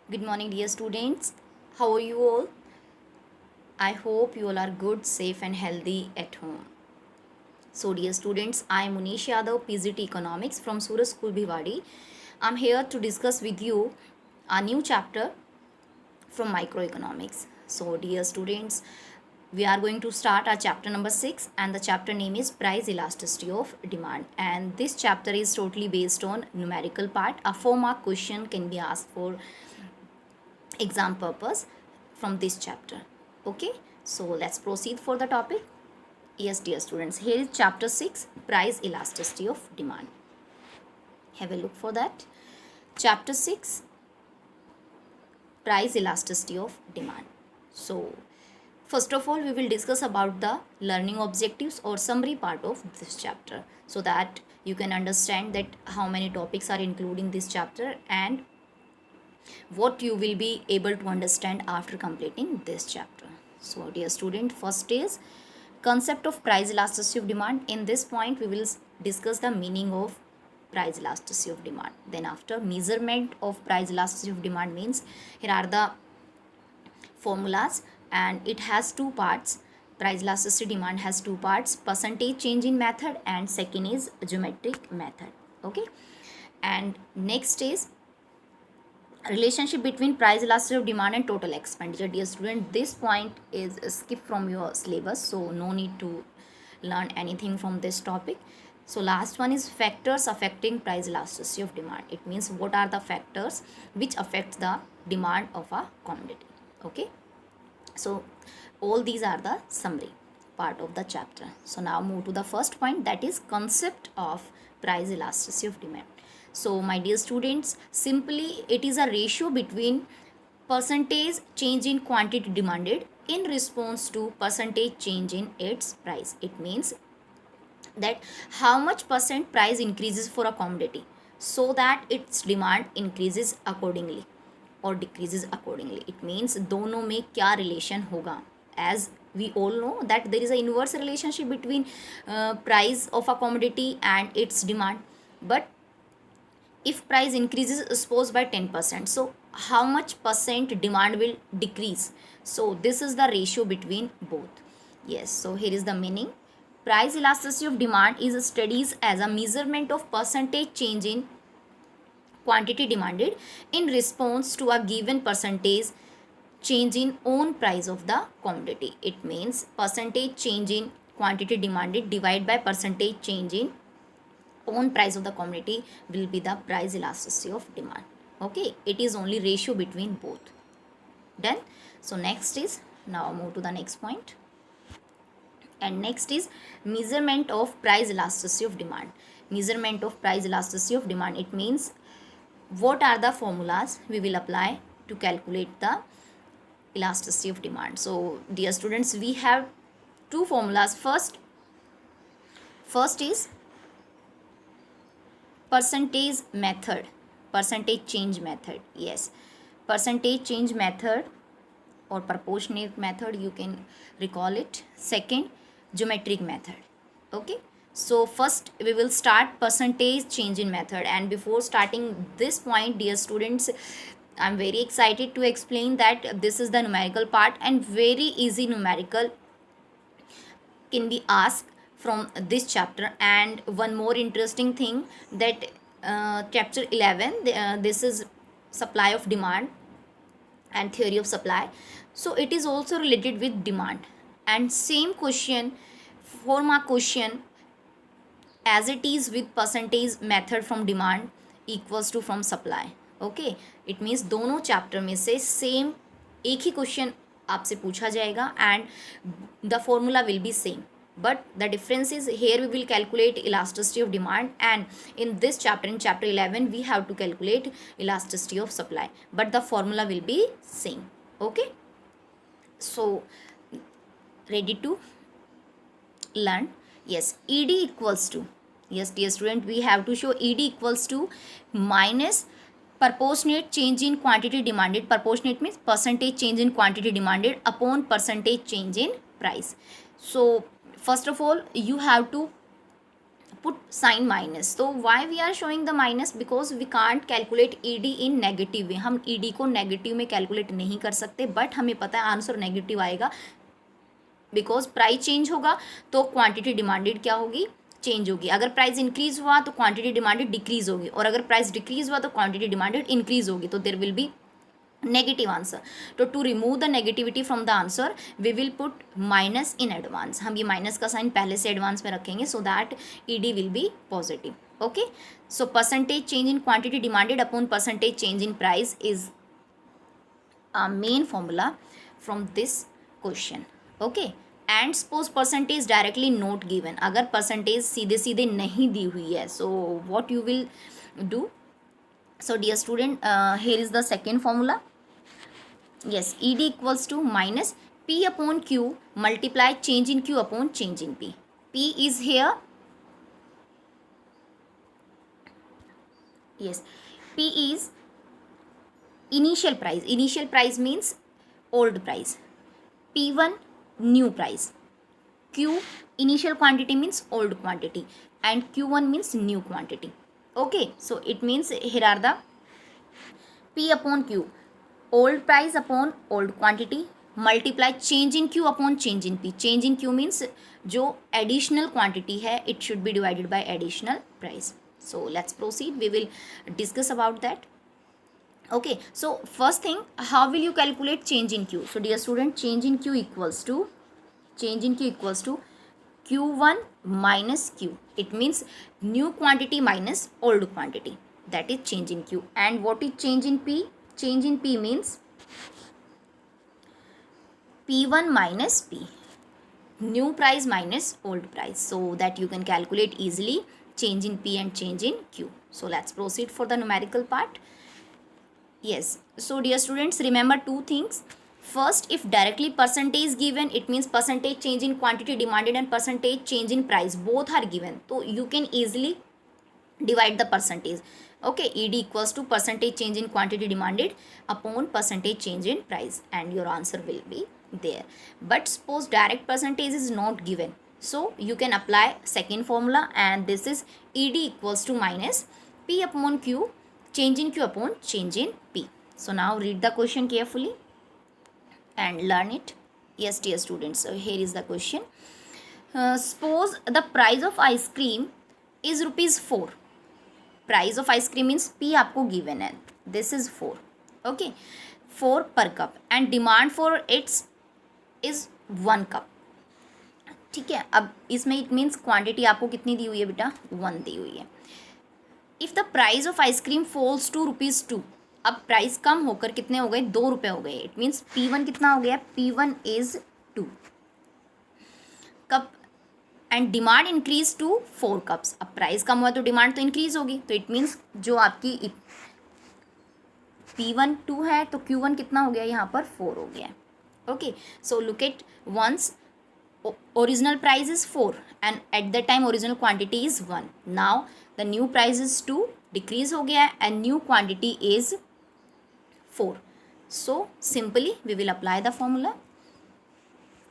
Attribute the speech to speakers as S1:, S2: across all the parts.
S1: Good morning, dear students. How are you all? I hope you all are good, safe, and healthy at home. So, dear students, I am Munish Yadav, PGT Economics from Suraj School Bhiwadi. I'm here to discuss with you a new chapter from microeconomics. So, dear students, we are going to start our chapter number 6, and the chapter name is Price Elasticity of Demand. And this chapter is totally based on numerical part. A 4-mark question can be asked for exam purpose from this chapter. Okay, so let's proceed for the topic. Yes, dear students, here is chapter 6, Price Elasticity of Demand. Have a look for that. Chapter 6, Price Elasticity of Demand. So first of all, we will discuss about the learning objectives or summary part of this chapter, so that you can understand that how many topics are included in this chapter and what you will be able to understand after completing this chapter. So dear student, first is concept of price elasticity of demand. In this point we will discuss the meaning of price elasticity of demand. Then after, measurement of price elasticity of demand means here are the formulas, and it has two parts. Price elasticity demand has two parts: percentage change in method, and second is geometric method. Okay, and next is relationship between price elasticity of demand and total expenditure. Dear student, this point is skipped from your syllabus, so no need to learn anything from this topic. So last one is factors affecting price elasticity of demand. It means what are the factors which affect the demand of a commodity. Okay, so all these are the summary part of the chapter. So now move to the first point, that is concept of price elasticity of demand. So my dear students, simply it is a ratio between percentage change in quantity demanded in response to percentage change in its price. It means that how much percent price increases for a commodity so that its demand increases accordingly or decreases accordingly. It means दोनों में क्या relation होगा. As we all know that there is a inverse relationship between price of a commodity and its demand. But if price increases suppose by 10%, so how much percent demand will decrease? So this is the ratio between both. Yes, so here is the meaning. Price elasticity of demand is studies as a measurement of percentage change in quantity demanded in response to a given percentage change in own price of the commodity. It means percentage change in quantity demanded divided by percentage change in own price of the commodity will be the price elasticity of demand. Okay, it is only ratio between both. Done. So next is, now move to the next point, and next is measurement of price elasticity of demand. Measurement of price elasticity of demand, it means what are the formulas we will apply to calculate the elasticity of demand. So dear students, we have two formulas. First is percentage method, percentage change method. Yes, percentage change method or proportionate method, you can recall it. Second, geometric method. Okay, so first we will start percentage change in method. And before starting this point, dear students, I'm very excited to explain that this is the numerical part, and very easy numerical can be asked from this chapter. And one more interesting thing, that chapter 11, this is supply of demand and theory of supply, so it is also related with demand. And same question, 4-mark question, as it is with percentage method from demand equals to from supply. Okay, it means दोनों chapter में से same एक ही question आपसे पूछा जाएगा, and the formula will be same. But the difference is here we will calculate elasticity of demand, and in this chapter, in chapter 11, we have to calculate elasticity of supply, but the formula will be same. Okay, so ready to learn? Yes, ed equals to, yes dear student, we have to show ed equals to minus proportionate change in quantity demanded. Proportionate means percentage change in quantity demanded upon percentage change in price. So first of all, you have to put sign minus. So why we are showing the minus? Because we can't calculate ED in negative way. हम ED को negative में calculate नहीं कर सकते, but हमें पता है answer negative आएगा, बिकॉज प्राइस चेंज होगा तो क्वांटिटी डिमांडेड क्या होगी, चेंज होगी. अगर प्राइस इंक्रीज हुआ तो क्वांटिटी डिमांडेड डिक्रीज होगी, और अगर प्राइस डिक्रीज हुआ तो क्वांटिटी डिमांडेड इंक्रीज होगी. तो there will be negative answer. तो to remove the negativity from the answer we will put minus in advance. हम ये माइनस का साइन पहले से एडवांस में रखेंगे so that ED will be positive. Okay, so percentage change in quantity demanded upon percentage change in price is a main formula from this question. Okay, and suppose percentage directly not given. अगर percentage सीधे सीधे नहीं दी हुई है, so what you will do? So dear student, here is the second formula. Yes, ED equals to minus P upon Q multiply change in Q upon change in P. P is here. Yes, P is initial price. Initial price means old price. P1 new price. Q initial quantity means old quantity, and Q1 means new quantity. Okay, so it means here are the P upon Q, old price upon old quantity, multiply change in Q upon change in P. Change in Q means जो additional quantity है it should be divided by additional price. So let's proceed. We will discuss about that. Okay, so first thing, how will you calculate change in Q? So dear student, change in Q equals to Q1 minus Q. It means new quantity minus old quantity, that is change in Q. And what is change in P? Change in P means P1 minus P, new price minus old price, so that you can calculate easily change in P and change in Q. So let's proceed for the numerical part. Yes, so dear students, remember two things. First, if directly percentage given, it means percentage change in quantity demanded and percentage change in price both are given, so you can easily divide the percentage. Okay, ED equals to percentage change in quantity demanded upon percentage change in price, and your answer will be there. But suppose direct percentage is not given, so you can apply second formula, and this is ED equals to minus P upon Q, change in Q upon change in P. So now read the question carefully and learn it. Yes dear students, so here is the question. Suppose the price of ice cream is ₹4. Price of ice cream means P आपको given है, this is 4. Okay, 4 per cup, and demand for its is 1 cup. ठीक है, अब इसमें it means quantity आपको कितनी दी हुई है बेटा, 1 दी हुई है. If the price of ice cream falls to ₹2, अब प्राइस कम होकर कितने हो गए, ₹2 हो गए. इट मीन्स P1 कितना हो गया, P1 is 2 cup, and demand increase to 4 cups. अब प्राइस कम हुआ तो डिमांड तो इंक्रीज होगी, तो इट मीन्स जो आपकी P1 2 है तो Q1 कितना हो गया, यहाँ पर 4 हो गया. Okay, so look at once. Original price is 4 and at that time original quantity is 1. Now the new price is 2, decrease हो गया and new quantity is 4. So simply we will apply the formula,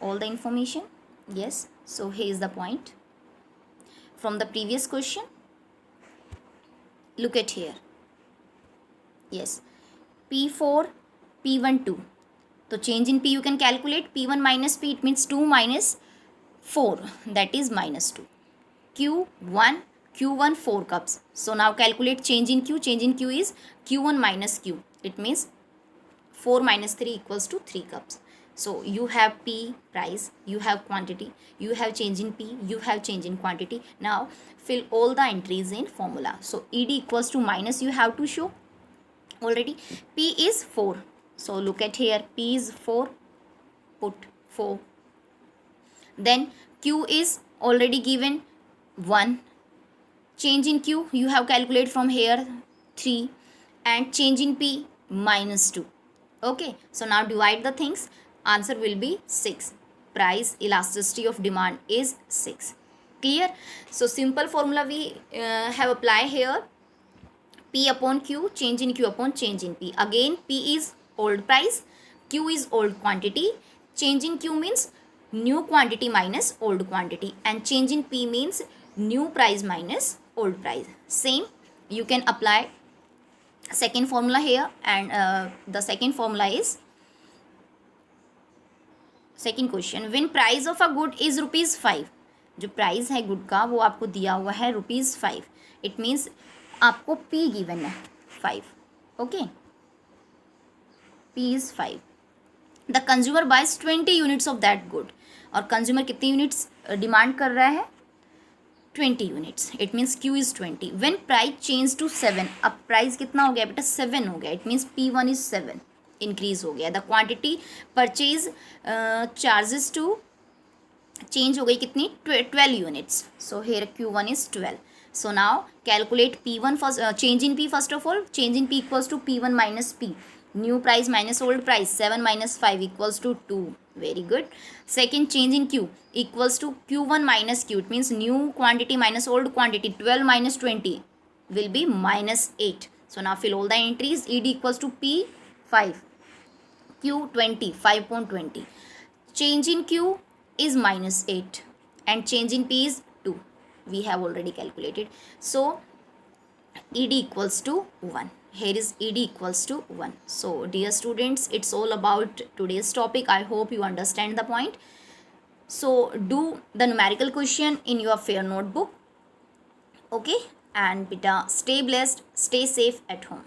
S1: all the information. Yes, so here is the point from the previous question. Look at here. Yes, P4 P1 2. So change in P you can calculate. P1 minus P, it means 2 minus 4, that is minus 2. Q1 4 cups. So now calculate change in Q. Change in Q is Q1 minus Q. It means 4 minus 3 equals to 3 cups. So you have P price, you have quantity, you have change in P, you have change in quantity. Now fill all the entries in formula. So ED equals to minus, you have to show already. P is 4. So look at here, P is 4, put 4. Then Q is already given 1. Change in Q you have calculated from here 3, and change in P minus 2. Okay, so now divide the things. Answer will be 6. Price elasticity of demand is 6. Clear? So simple formula we have applied here. P upon Q, change in Q upon change in P. Again P is old price, Q is old quantity. Change in Q means new quantity minus old quantity, and change in P means new price minus old price. Same, you can apply second formula here, and the second formula is second question, win price of a good is ₹5, जो price है good का वो आपको दिया हुआ है ₹5, it means आपको P given है 5, okay, P is 5, the consumer buys 20 units of that good, और कंज्यूमर कितनी यूनिट्स डिमांड कर रहा है, 20 units, it means Q is 20, when price change to 7, अब प्राइस कितना हो गया बेटा, 7 हो गया, it means P1 is 7, increase हो गया, the quantity purchase charges to change हो गई कितनी, 12 units, so here Q1 is 12. So now calculate P1 first, change in P first of all, change in P equals to P1 minus P, new price minus old price, 7 minus 5 equals to 2, very good. Second, change in Q equals to Q1 minus Q, it means new quantity minus old quantity, 12 minus 20 will be minus 8. So now fill all the entries, ED equals to P 5, Q 20, 5.20, change in Q is minus 8 and change in P is 2, we have already calculated. So ED equals to 1, here is ED equals to 1. So dear students, it's all about today's topic. I hope you understand the point. So do the numerical question in your fair notebook, okay, and beta stay blessed, stay safe at home.